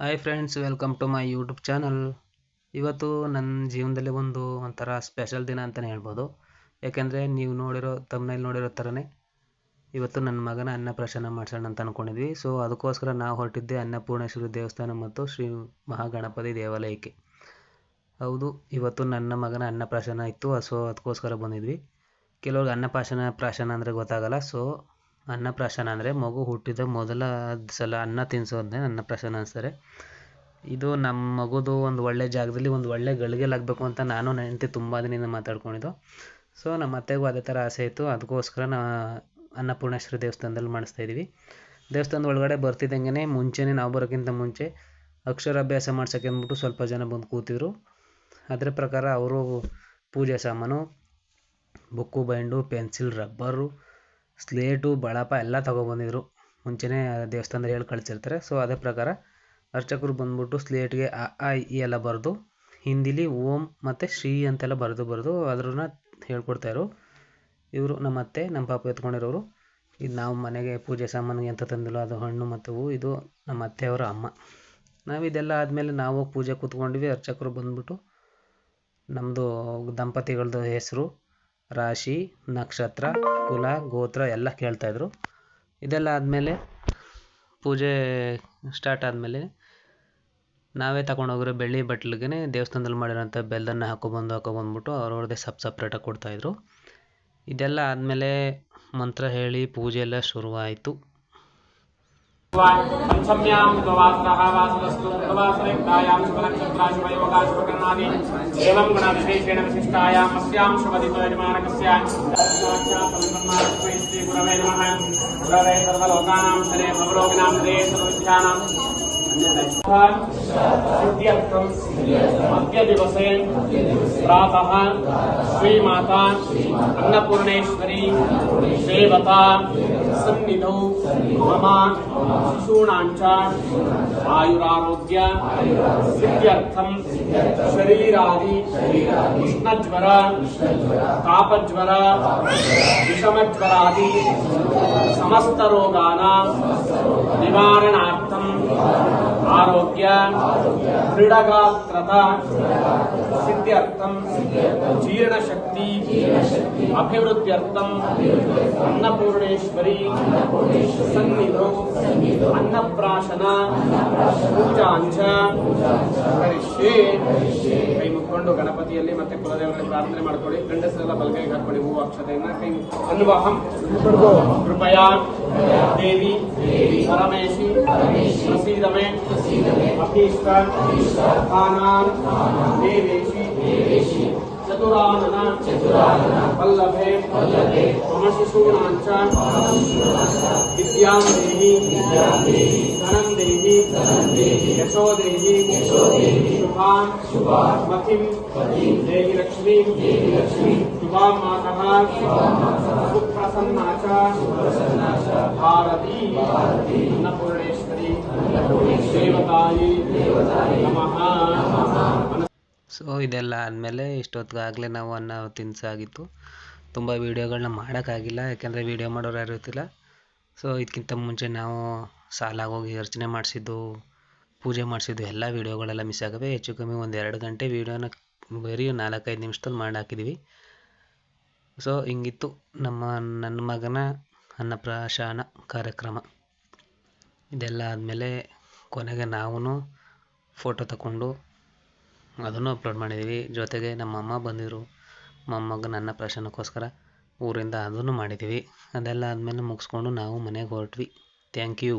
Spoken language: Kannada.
Hi friends, welcome to my YouTube channel. ಇವತ್ತು ನನ್ನ ಜೀವನದಲ್ಲಿ ಒಂಥರ ಸ್ಪೆಷಲ್ ದಿನ ಅಂತಲೇ ಹೇಳ್ಬೋದು. ಯಾಕೆಂದರೆ ನೀವು ನೋಡಿರೋ ಥರನೇ ಇವತ್ತು ನನ್ನ ಮಗನ ಅನ್ನಪ್ರಾಶನ ಮಾಡಿಸೋಣ ಅಂತ ಅಂದ್ಕೊಂಡಿದ್ವಿ. ಸೊ ಅದಕ್ಕೋಸ್ಕರ ನಾವು ಹೊರಟಿದ್ದೆ ಅನ್ನಪೂರ್ಣೇಶ್ವರಿ ದೇವಸ್ಥಾನ ಮತ್ತು ಶ್ರೀ ಮಹಾಗಣಪತಿ ದೇವಾಲಯಕ್ಕೆ. ಹೌದು, ಇವತ್ತು ನನ್ನ ಮಗನ ಅನ್ನಪ್ರಾಶನ ಇತ್ತು. ಸೊ ಅದಕ್ಕೋಸ್ಕರ ಬಂದಿದ್ವಿ. ಕೆಲವ್ರಿಗೆ ಅನ್ನಪ್ರಾಶನ ಅಂದರೆ ಗೊತ್ತಾಗಲ್ಲ. ಸೊ ಅನ್ನಪ್ರಾಶನ ಅಂದರೆ ಮಗು ಹುಟ್ಟಿದ ಮೊದಲ ಸಲ ಅನ್ನ ತಿನ್ನಿಸೋದನ್ನೇ ಅನ್ನಪ್ರಾಶನ ಅನಿಸ್ತಾರೆ. ಇದು ನಮ್ಮ ಮಗುದು ಒಂದು ಒಳ್ಳೆ ಜಾಗದಲ್ಲಿ ಒಂದು ಒಳ್ಳೆ ಗಳಿಗೆಲಾಗಬೇಕು ಅಂತ ನಾನು ನನ್ನ ಹೆಂಡತಿ ತುಂಬ ದಿನದಿಂದ ಮಾತಾಡ್ಕೊಂಡಿದ್ದು. ಸೊ ನಮ್ಮ ಅತ್ತೆಗೂ ಅದೇ ಥರ ಆಸೆ ಇತ್ತು. ಅದಕ್ಕೋಸ್ಕರ ಅನ್ನಪೂರ್ಣೇಶ್ವರಿ ದೇವಸ್ಥಾನದಲ್ಲಿ ಮಾಡಿಸ್ತಾಯಿದ್ವಿ. ದೇವಸ್ಥಾನದ ಒಳಗಡೆ ಬರ್ತಿದ್ದಂಗೆ ಮುಂಚೆನೇ ನಾವು ಬರೋಕ್ಕಿಂತ ಮುಂಚೆ ಅಕ್ಷರಾಭ್ಯಾಸ ಮಾಡ್ಸೋಕ್ಕೆ ಅಂದ್ಬಿಟ್ಟು ಸ್ವಲ್ಪ ಜನ ಬಂದು ಕೂತಿದ್ರು. ಅದರ ಪ್ರಕಾರ ಅವರು ಪೂಜೆ ಸಾಮಾನು, book, bind, pencil, rubber, slate, ಬಳಪ ಎಲ್ಲ ತೊಗೊಬಂದಿದ್ರು. ಮುಂಚೆನೇ ದೇವಸ್ಥಾನದಲ್ಲಿ ಹೇಳಿ ಕಳಿಸಿರ್ತಾರೆ. ಸೊ ಅದೇ ಪ್ರಕಾರ ಅರ್ಚಕರು ಬಂದ್ಬಿಟ್ಟು ಸ್ಲೇಟ್ಗೆ ಅ ಆ ಇ ಎಲ್ಲ ಬರೆದು ಹಿಂದಿಲಿ ಓಂ ಮತ್ತು ಶ್ರೀ ಅಂತೆಲ್ಲ ಬರೆದು ಅದ್ರನ್ನ ಹೇಳ್ಕೊಡ್ತಾಯಿದ್ರು. ಇವರು ನಮ್ಮ ಅತ್ತೆ, ನಮ್ಮ ಪಾಪ ಎತ್ಕೊಂಡಿರೋರು. ಇದು ನಾವು ಮನೆಗೆ ಪೂಜೆ ಸಾಮಾನಿಗೆ ಅಂತ ತಂದಿಲ್ಲ, ಅದು ಹಣ್ಣು ಮತ್ತು ಹೂವು. ಇದು ನಮ್ಮ ಅತ್ತೆಯವರ ಅಮ್ಮ. ನಾವು ಇದೆಲ್ಲ ಆದಮೇಲೆ ನಾವು ಪೂಜೆ ಕೂತ್ಕೊಂಡಿವಿ. ಅರ್ಚಕರು ಬಂದ್ಬಿಟ್ಟು ನಮ್ಮದು ದಂಪತಿಗಳದ್ದು ಹೆಸರು, ರಾಶಿ, ನಕ್ಷತ್ರ, ಕುಲ, ಗೋತ್ರ ಎಲ್ಲ ಕೇಳ್ತಾಯಿದ್ರು. ಇದೆಲ್ಲ ಆದಮೇಲೆ ಪೂಜೆ ಸ್ಟಾರ್ಟ್ ಆದಮೇಲೆ ನಾವೇ ತಗೊಂಡೋಗಿರೋ ಬೆಳ್ಳಿ ಬಟ್ಲಿಗೆ ದೇವಸ್ಥಾನದಲ್ಲಿ ಮಾಡಿರೋಂಥ ಬೆಲ್ಲದನ್ನ ಹಾಕೊಬಂದ್ಬಿಟ್ಟು ಅವ್ರವ್ರದ್ದೇ ಸಪ್ರೇಟಾಗಿ ಕೊಡ್ತಾಯಿದ್ರು. ಇದೆಲ್ಲ ಆದಮೇಲೆ ಮಂತ್ರ ಹೇಳಿ ಪೂಜೆ ಎಲ್ಲ ಶುರುವಾಯಿತು. पंचम्यां द्वावासरः वासरस्तु द्वावासरे कायां शुभनक्षत्रां शुभयोगां शुभकर्णादि एवं गुणविशेषेण विशिष्टायां अस्यां शुभदितो यजमानकस्य श्री गुरवे नमः. गुरवे सर्वलोकानां शरे भवरोगिणां हरे सर्वविद्यानां सिद्ध्यर्थं अद्य दिवसे प्रातः श्रीमाता अन्नपूर्णेश्वरी देवता सन्निधौ मम शिशूणाञ्च आयुरारोग्य सिद्ध्यर्थं शरीरादि उष्णज्वर, तापज्वर, विषमज्वरादि समस्त रोगानां निवारणार्थं आरोग्य दृढगात्रता सिद्ध्यर्थं जीर्णशक्ति अभिवृद्ध्यर्थं अन्नपूर्णेश्वरी सन्निधौ अन्नप्राशन पूजांच करिष्ये. ಕೈ ಮುಕ್ಕೊಂಡು ಗಣಪತಿಯಲ್ಲಿ ಮತ್ತೆ ಕುಲದೇವರಲ್ಲಿ ಪ್ರಾರ್ಥನೆ ಮಾಡ್ಕೊಳ್ಳಿ. ಗಂಡಸರೆಲ್ಲ ಬಲಗೈಗೆ ಹಾಕೊಳ್ಳಿ ಹೂವು ಅಕ್ಷತೆಯನ್ನ. ಕೈ ಅನ್ವಹಂ ಕೃಪಯಾ ದೇವಿ ಪರಮೇಶಿ ಪ್ರಸೀದಮೆ ಅಭೀಷ್ಟ ಅರ್ಥಾನಾಂ ದೇವೇಶಿ ಚತುರಾನನ ವಲ್ಲಭೆ ಮಮ ಶಿಶೂನಾಂಚ ವಿದ್ಯಾಂ ದೇಹಿ ಧನಂ ದೇಹಿ ಯಶೋ ದೇಹಿ ಶುಭಾಂ ಮತಿಂ ದೇಹಿ ಲಕ್ಷ್ಮೀಂ ಶುಭಾಂ ಮಾತಃ ಸುಪ್ರಸನ್ನಾ ಚ ಭಾರತೀ ಅನ್ನಪೂರ್ಣೇಶ್ವರಿ ದೇವತಾಯಿ ನಮಃ. ಸೊ ಇದೆಲ್ಲ ಆದಮೇಲೆ ಇಷ್ಟೊತ್ತಿಗಾಗಲೇ ನಾವು ಅನ್ನ ತಿನ್ಸಾಗಿತ್ತು. ತುಂಬ ವೀಡಿಯೋಗಳನ್ನ ಮಾಡೋಕ್ಕಾಗಿಲ್ಲ, ಯಾಕೆಂದರೆ ವೀಡಿಯೋ ಮಾಡೋರು ಯಾರು ಇರ್ತಿಲ್ಲ. ಸೊ ಇದಕ್ಕಿಂತ ಮುಂಚೆ ನಾವು ಸಾಲಾಗೋಗಿ ಅರ್ಚನೆ ಮಾಡಿಸಿದ್ದು, ಪೂಜೆ ಮಾಡಿಸಿದ್ದು ಎಲ್ಲ ವೀಡಿಯೋಗಳೆಲ್ಲ ಮಿಸ್ ಆಗವೆ. ಹೆಚ್ಚು ಕಮ್ಮಿ ಒಂದು 2 ಗಂಟೆ ವೀಡಿಯೋನ ಬರೀ 4-5 ನಿಮಿಷದಲ್ಲಿ ಮಾಡಿ ಹಾಕಿದ್ದೀವಿ. ಸೊ ಹಿಂಗಿತ್ತು ನನ್ನ ಮಗನ ಅನ್ನಪ್ರಾಶನ ಕಾರ್ಯಕ್ರಮ. ಇದೆಲ್ಲ ಆದಮೇಲೆ ಕೊನೆಗೆ ನಾವು ಫೋಟೋ ತಗೊಂಡು ಅದನ್ನು ಅಪ್ಲೋಡ್ ಮಾಡಿದ್ದೀವಿ. ಜೊತೆಗೆ ನಮ್ಮ ಅಮ್ಮ ಬಂದಿದ್ದರು ಮೊಮ್ಮಗನ ಅನ್ನಪ್ರಾಶನಕ್ಕೋಸ್ಕರ ಊರಿಂದ, ಅದನ್ನು ಮಾಡಿದ್ದೀವಿ. ಅದೆಲ್ಲ ಆದಮೇಲೆ ಮುಗಿಸ್ಕೊಂಡು ನಾವು ಮನೆಗೆ ಹೊರಟ್ವಿ. Thank you.